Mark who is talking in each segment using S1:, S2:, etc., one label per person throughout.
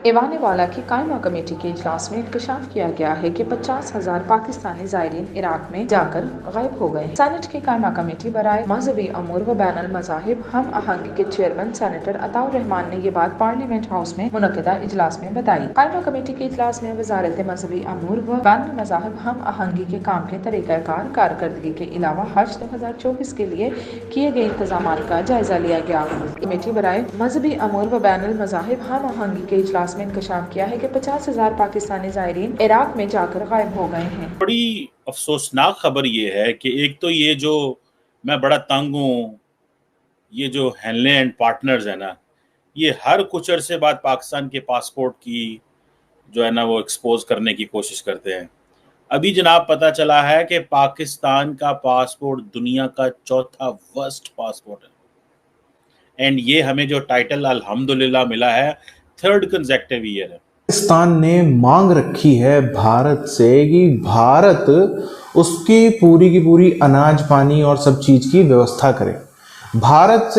S1: ईवान-ए-वाला की कायमा कमेटी के इजलास में इंकशाफ किया गया है कि 50,000 पाकिस्तानी ज़ायरीन इराक में जाकर गायब हो गए हैं। सेनेट की कायमा कमेटी बराए मजहबी अमूर व बैनुल मज़ाहिब हम आहंगी के चेयरमैन सेनेटर अताउर रहमान ने ये बात पार्लियामेंट हाउस में मुनक्किदा इजलास में बताई। कायमा कमेटी के इजलास में वजारत मजहबी अमूर व बैनुल मज़ाहिब हम आहंगी के काम के तरीक़ाकार, कारकर्दगी के अलावा हज 2024 के लिए किए गए इंतजाम का जायजा लिया गया। कमेटी बराए मजहबी अमूर व बैनुल मज़ाहिब हम आहंगी के इजलास में इंकशाफ किया है कि 50,000 पाकिस्तानी ज़ायरीन इराक में जाकर गायब हो गए हैं।
S2: बड़ी अफसोसनाक खबर ये है कि एक तो ये जो मैं बड़ा तंग हूँ, ये जो हेनले एंड पार्टनर्स है ना, ये हर कुछ अरसे बाद पाकिस्तान के पासपोर्ट की जो है ना वो एक्सपोज करने की कोशिश करते हैं। अभी जनाब पता चला है कि पाकिस्तान का पासपोर्ट दुनिया का चौथा वर्स्ट पासपोर्ट है, एंड ये हमें जो टाइटल अल्हम्दुलिल्लाह मिला है, थर्ड कंसेक्टिव ईयर है।
S3: पाकिस्तान ने मांग रखी है भारत से कि भारत उसकी पूरी अनाज पानी और सब चीज की व्यवस्था करे। भारत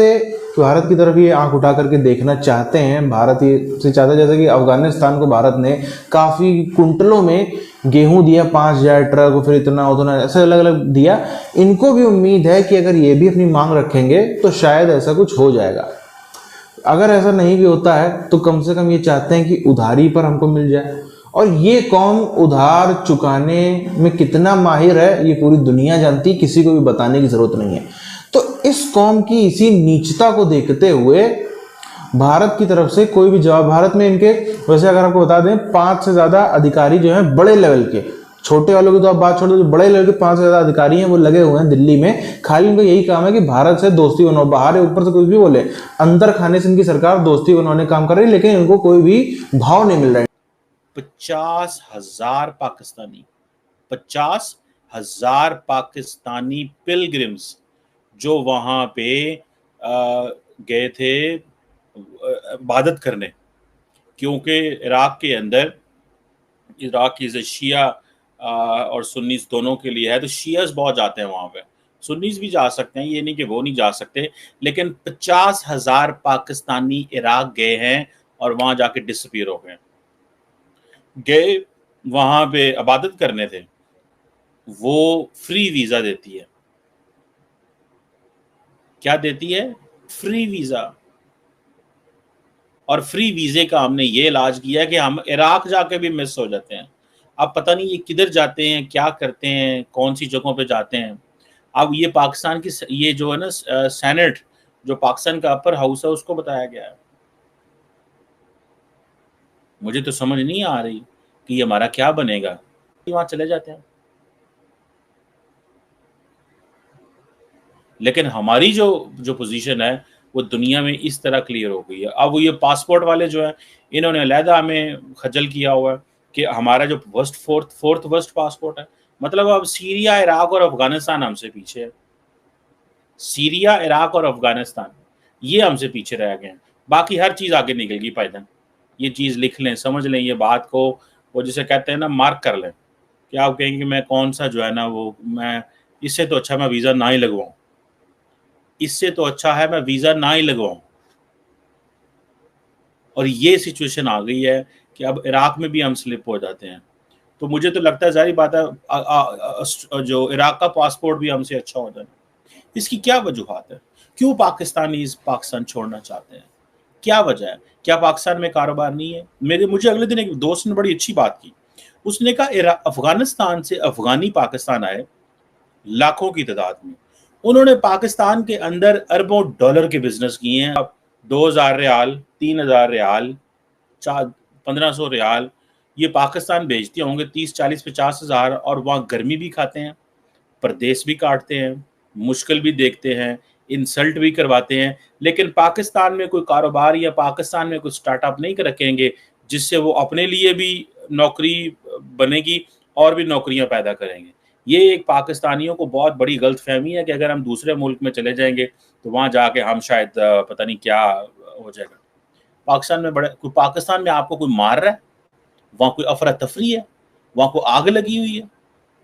S3: की तरफ ये आंख उठा करके देखना चाहते हैं। भारत ये से चाहता है, जैसे कि अफगानिस्तान को भारत ने काफी कुंटलों में गेहूं दिया, 5,000 ट्रक, फिर इतना उतना ऐसे अलग अलग दिया। इनको भी उम्मीद है कि अगर ये भी अपनी मांग रखेंगे तो शायद ऐसा कुछ हो जाएगा। अगर ऐसा नहीं भी होता है तो कम से कम ये चाहते हैं कि उधारी पर हमको मिल जाए, और ये कौम उधार चुकाने में कितना माहिर है ये पूरी दुनिया जानती, किसी को भी बताने की जरूरत नहीं है। तो इस कौम की इसी नीचता को देखते हुए भारत की तरफ से कोई भी जवाब, भारत में इनके वैसे अगर आपको बता दें 5 से ज्यादा अधिकारी जो हैं बड़े लेवल के, छोटे वालों की तो आप बात छोड़ दो, जो बड़े लेवल के 5 से ज्यादा अधिकारी हैं वो लगे हुए हैं दिल्ली में। खाली उनको यही काम है कि भारत से दोस्ती बनाओ, बाहर है ऊपर से कुछ भी बोले, अंदर खाने से इनकी सरकार दोस्ती बनाने काम कर रही है, लेकिन इनको कोई भी भाव नहीं मिल रहा है।
S2: 50,000 पाकिस्तानी, 50,000 पाकिस्तानी पिलग्रिम्स जो वहां पे गए थे इबादत करने, क्योंकि इराक के अंदर, इराक की शिया और सुन्नीस दोनों के लिए है, तो शियास बहुत जाते हैं वहां पे, सुन्नीस भी जा सकते हैं, ये नहीं कि वो नहीं जा सकते, लेकिन 50,000 पाकिस्तानी इराक गए हैं और वहां जाके डिसअपीयर हो गए वहां पे इबादत करने थे। वो फ्री वीजा देती है, क्या देती है? Free visa. और फ्री वीजे का हमने ये इलाज किया कि हम इराक जाके भी मिस हो जाते हैं। अब पता नहीं ये किधर जाते हैं, क्या करते हैं, कौन सी जगहों पे जाते हैं। अब ये पाकिस्तान की ये जो है ना सेनेट, जो पाकिस्तान का अपर हाउस है, उसको बताया गया है। मुझे तो समझ नहीं आ रही कि ये हमारा क्या बनेगा। वहां चले जाते हैं, लेकिन हमारी जो पोजीशन है वो दुनिया में इस तरह क्लियर हो गई है। अब ये पासपोर्ट वाले जो है, इन्होंने अलहदा हमें खजल किया हुआ है कि हमारा जो फोर्थ वर्स्ट पासपोर्ट है, मतलब अब सीरिया, इराक और अफगानिस्तान हमसे पीछे है। सीरिया, इराक और अफगानिस्तान ये हमसे पीछे रह गए हैं, बाकी हर चीज़ आगे निकल गई पायदान। ये चीज़ लिख लें, समझ लें ये बात को, वो जिसे कहते हैं ना मार्क कर लें, कि आप कहेंगे मैं कौन सा जो है ना वो, मैं इससे तो अच्छा मैं वीज़ा ना ही लगवाऊँ, इससे तो अच्छा है मैं वीज़ा ना ही लगवाऊँ। और ये सिचुएशन आ गई है कि अब इराक में भी हम स्लिप हो जाते हैं। तो मुझे तो लगता है जाहिर बात है जो इराक का पासपोर्ट भी हमसे अच्छा हो जाए। इसकी क्या वजूहात है? क्यों पाकिस्तानी पाकिस्तान छोड़ना चाहते हैं? क्या वजह है? क्या पाकिस्तान में कारोबार नहीं है? मुझे अगले दिन एक दोस्त ने बड़ी अच्छी बात की। उसने कहा अफगानिस्तान से अफगानी पाकिस्तान आए लाखों की तादाद में, उन्होंने पाकिस्तान के अंदर अरबों डॉलर के बिजनेस किए हैं। 2,000 रियाल, 3,000 रियाल, 1,500 रियाल ये पाकिस्तान भेजते होंगे, 30, 40, 50,000, और वहाँ गर्मी भी खाते हैं, परदेश भी काटते हैं, मुश्किल भी देखते हैं, इंसल्ट भी करवाते हैं, लेकिन पाकिस्तान में कोई कारोबार या पाकिस्तान में कोई स्टार्टअप नहीं रखेंगे जिससे वो अपने लिए भी नौकरी बनेगी और भी नौकरियां पैदा करेंगे। ये एक पाकिस्तानियों को बहुत बड़ी गलतफहमी है कि अगर हम दूसरे मुल्क में चले जाएंगे तो वहाँ जाके हम शायद पता नहीं क्या हो जाएगा। पाकिस्तान में आपको कोई मार रहा है, वहाँ कोई अफरा तफरी है, वहाँ कोई आग लगी हुई है,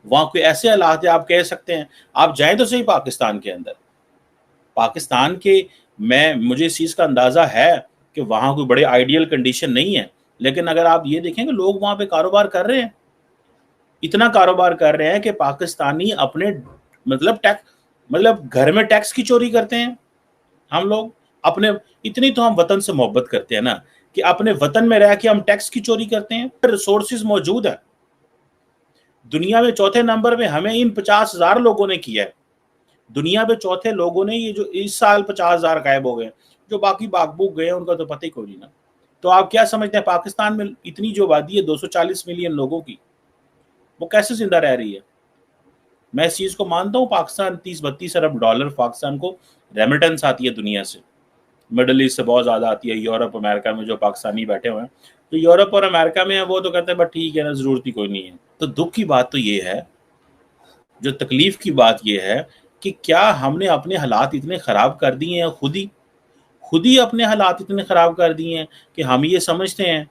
S2: वहाँ कोई ऐसे हालात है, आप कह सकते हैं आप जाएं तो सही पाकिस्तान के अंदर। पाकिस्तान के मुझे इस चीज़ का अंदाज़ा है कि वहाँ कोई बड़े आइडियल कंडीशन नहीं है, लेकिन अगर आप ये देखें कि लोग वहां पे कारोबार कर रहे हैं, इतना कारोबार कर रहे हैं कि पाकिस्तानी अपने मतलब घर में टैक्स की चोरी करते हैं। हम लोग अपने, इतनी तो हम वतन से मोहब्बत करते हैं ना कि अपने वतन में रह के हम टैक्स की चोरी करते हैं। रिसोर्सेज मौजूद है दुनिया में, चौथे नंबर पे हमें इन 50,000 लोगों ने किया है। दुनिया में चौथे लोगों ने, ये जो इस साल 50,000 गायब हो गए, जो बाकी बागबूक गए उनका तो पता ही कोई नहीं ना। तो आप क्या समझते हैं पाकिस्तान में इतनी जो आबादी है 240 मिलियन लोगों की, वो कैसे जिंदा रह रही है? मैं इस चीज को मानता हूँ, पाकिस्तान 30-32 अरब डॉलर पाकिस्तान को रेमिटेंस आती है दुनिया से, मिडल ईस्ट से बहुत ज्यादा आती है, यूरोप अमेरिका में जो पाकिस्तानी बैठे हुए हैं, तो यूरोप और अमेरिका में है वो तो कहते हैं बट ठीक है ना, जरूरत ही कोई नहीं है। तो दुख की बात तो ये है, जो तकलीफ की बात ये है कि क्या हमने अपने हालात इतने खराब कर दिए हैं, खुद ही अपने हालात इतने खराब कर दिए हैं कि हम ये समझते हैं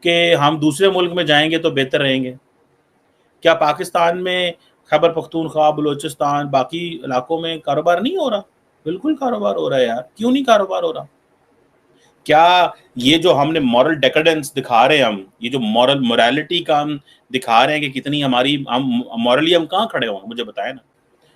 S2: कि हम दूसरे मुल्क में जाएंगे तो बेहतर रहेंगे। क्या पाकिस्तान में खैबर पख्तूनख्वा, बलोचिस्तान, बाकी इलाकों में कारोबार नहीं हो रहा? बिल्कुल कारोबार हो रहा है यार, क्यों नहीं कारोबार हो रहा? क्या ये जो हमने मॉरल डेकेडेंस दिखा रहे हैं, हम ये जो मॉरल मोरालिटी का हम दिखा रहे हैं कि कितनी हमारी, हम मॉरली हम कहाँ खड़े हों, मुझे बताएं ना।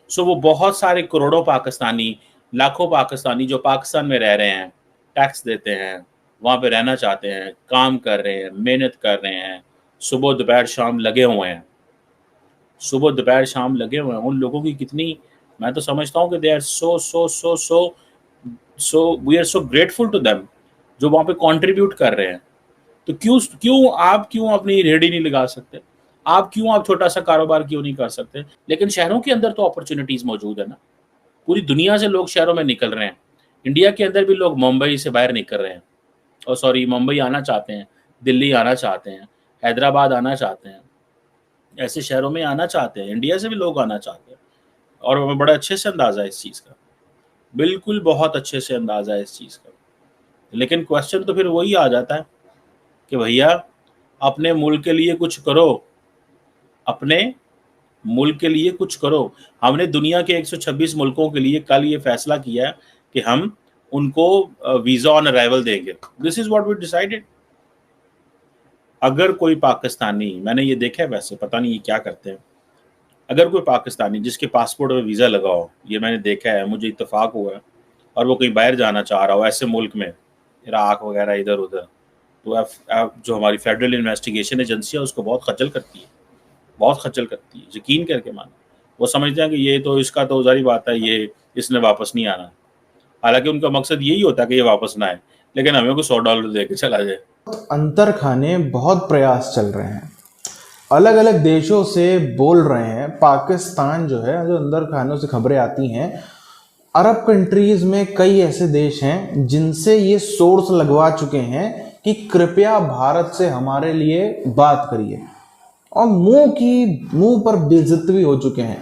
S2: सो वो बहुत सारे करोड़ों पाकिस्तानी, लाखों पाकिस्तानी जो पाकिस्तान में रह रहे हैं, टैक्स देते हैं, वहाँ पे रहना चाहते हैं, काम कर रहे हैं, मेहनत कर रहे हैं, सुबह दोपहर शाम लगे हुए हैं, सुबह दोपहर शाम लगे हुए हैं, उन लोगों की कितनी, मैं तो समझता हूँ कि they are so so so so so we are so grateful to them, जो वहाँ पे कंट्रीब्यूट कर रहे हैं। तो क्यों अपनी रेहड़ी नहीं लगा सकते? आप छोटा सा कारोबार क्यों नहीं कर सकते? लेकिन शहरों के अंदर तो अपॉर्चुनिटीज मौजूद है ना, पूरी दुनिया से लोग शहरों में निकल रहे हैं। इंडिया के अंदर भी लोग मुंबई से बाहर निकल रहे हैं, और सॉरी मुंबई आना चाहते हैं, दिल्ली आना चाहते हैं, हैदराबाद आना चाहते हैं, ऐसे शहरों में आना चाहते हैं। इंडिया से भी लोग आना चाहते हैं, और हमें बड़ा अच्छे से अंदाजा है इस चीज़ का, बिल्कुल बहुत अच्छे से अंदाजा है इस चीज़ का। लेकिन क्वेश्चन तो फिर वही आ जाता है कि भैया अपने मुल्क के लिए कुछ करो, अपने मुल्क के लिए कुछ करो। हमने दुनिया के 126 मुल्कों के लिए कल ये फैसला किया है कि हम उनको वीजा ऑन अराइवल देंगे। This is what we decided. अगर कोई पाकिस्तानी, मैंने ये देखा है, वैसे पता नहीं ये क्या करते हैं, अगर कोई पाकिस्तानी जिसके पासपोर्ट में वीज़ा लगा हो, ये मैंने देखा है, मुझे इत्तेफाक हुआ है, और वो कहीं बाहर जाना चाह रहा हो ऐसे मुल्क में, इराक वगैरह इधर उधर, तो जो हमारी फेडरल इन्वेस्टिगेशन एजेंसी है उसको बहुत खज्जल करती है, बहुत खज्जल करती है, यकीन करके मानो। वो समझते हैं कि ये तो इसका तो जारी बात है, ये इसने वापस नहीं आना। हालांकि उनका मकसद यही होता है कि ये वापस ना आए, लेकिन हमें को $100 दे के चला जाए।
S3: अंतर खाने बहुत प्रयास चल रहे हैं, अलग अलग देशों से बोल रहे हैं। पाकिस्तान जो है, जो अंदर खानों से खबरें आती हैं, अरब कंट्रीज में कई ऐसे देश हैं जिनसे ये सोर्स लगवा चुके हैं कि कृपया भारत से हमारे लिए बात करिए, और मुंह पर बेइज्जती भी हो चुके हैं।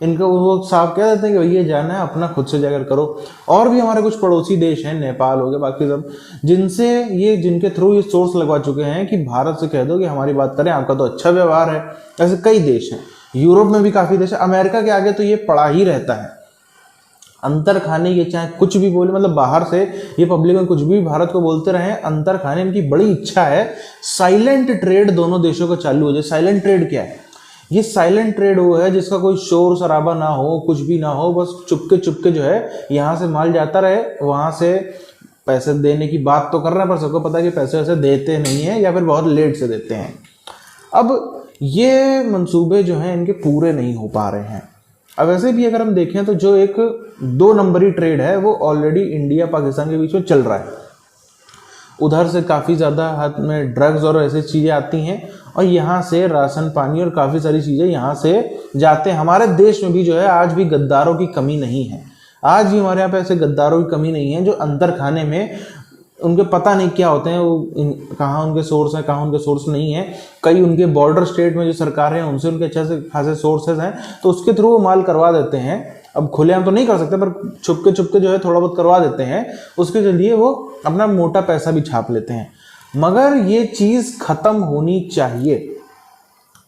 S3: इनको वो साफ कह देते हैं कि भैया जाना है अपना खुद से जाकर करो। और भी हमारे कुछ पड़ोसी देश हैं, नेपाल हो गए, बाकी सब, जिनके थ्रू ये सोर्स लगवा चुके हैं कि भारत से कह दो कि हमारी बात करें, आपका तो अच्छा व्यवहार है। ऐसे कई देश हैं, यूरोप में भी काफी देश है, अमेरिका के आगे तो ये पड़ा ही रहता है। अंतर खाने, ये चाहे कुछ भी बोले, मतलब बाहर से ये पब्लिक में कुछ भी भारत को बोलते रहे, अंतर खाने इनकी बड़ी इच्छा है साइलेंट ट्रेड दोनों देशों का चालू हो जाए। साइलेंट ट्रेड क्या है? ये साइलेंट ट्रेड वो है जिसका कोई शोर शराबा ना हो, कुछ भी ना हो, बस चुपके जो है यहाँ से माल जाता रहे, वहां से पैसे देने की बात तो कर रहे हैं, पर सबको पता है कि पैसे वैसे देते नहीं है, या फिर बहुत लेट से देते हैं। अब ये मंसूबे जो हैं इनके पूरे नहीं हो पा रहे हैं। अब वैसे भी अगर हम देखें तो जो एक 2 नंबरी ट्रेड है वो ऑलरेडी इंडिया पाकिस्तान के बीच में चल रहा है। उधर से काफ़ी ज़्यादा हाथ में ड्रग्स और ऐसी चीज़ें आती हैं, और यहाँ से राशन पानी और काफ़ी सारी चीज़ें यहाँ से जाते हैं। हमारे देश में भी जो है आज भी गद्दारों की कमी नहीं है, आज भी हमारे यहाँ पे ऐसे गद्दारों की कमी नहीं है जो अंतर खाने में उनके पता नहीं क्या होते हैं, वो कहाँ उनके सोर्स हैं, कहाँ उनके सोर्स नहीं है। कई उनके बॉर्डर स्टेट में जो सरकार है उनसे उनके अच्छे से खासे सोर्सेज हैं, तो उसके थ्रू वो माल करवा देते हैं। अब खुलेआम तो नहीं कर सकते, पर छुपके जो है थोड़ा बहुत करवा देते हैं, उसके जरिए वो अपना मोटा पैसा भी छाप लेते हैं। मगर ये चीज़ खत्म होनी चाहिए,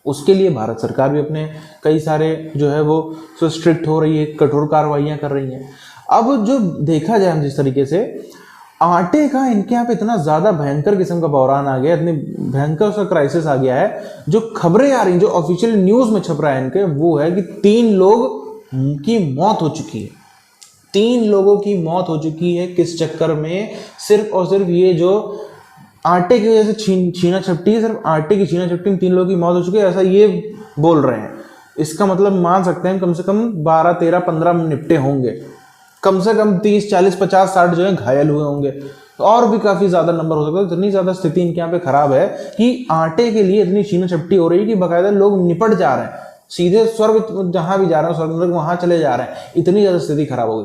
S3: उसके लिए भारत सरकार भी अपने कई सारे जो है वो स्ट्रिक्ट हो रही है, कठोर कार्रवाइयाँ कर रही हैं। अब जो देखा जाए हम जिस तरीके से आटे का इनके यहाँ पे इतना ज्यादा भयंकर किस्म का बहरान आ गया, इतनी भयंकर उसका क्राइसिस आ गया है, जो खबरें आ रही, जो ऑफिशियल न्यूज में छप रहा है इनके, वो है कि 3 लोग की मौत हो चुकी है। 3 लोगों की मौत हो चुकी है। किस चक्कर में? सिर्फ और सिर्फ ये जो आटे की वजह से छीना झपटी, सिर्फ आटे की छीना झपटी में 3 लोगों की मौत हो चुकी है, ऐसा ये बोल रहे हैं। इसका मतलब मान सकते हैं कम से कम 12, 13, 15 निपटे होंगे, कम से कम 30, 40, 50, 60 जो है घायल हुए होंगे, और भी काफी ज्यादा नंबर हो सकता है। इतनी ज्यादा स्थिति इनके यहाँ पे खराब है कि आटे के लिए इतनी छीना झपटी हो रही है कि बाकायदा लोग निपट जा रहे हैं, सीधे स्वर्ग जहां भी जा रहे हैं, स्वर्ग वहां चले जा रहे हैं, इतनी ज्यादा स्थिति खराब हो गई है।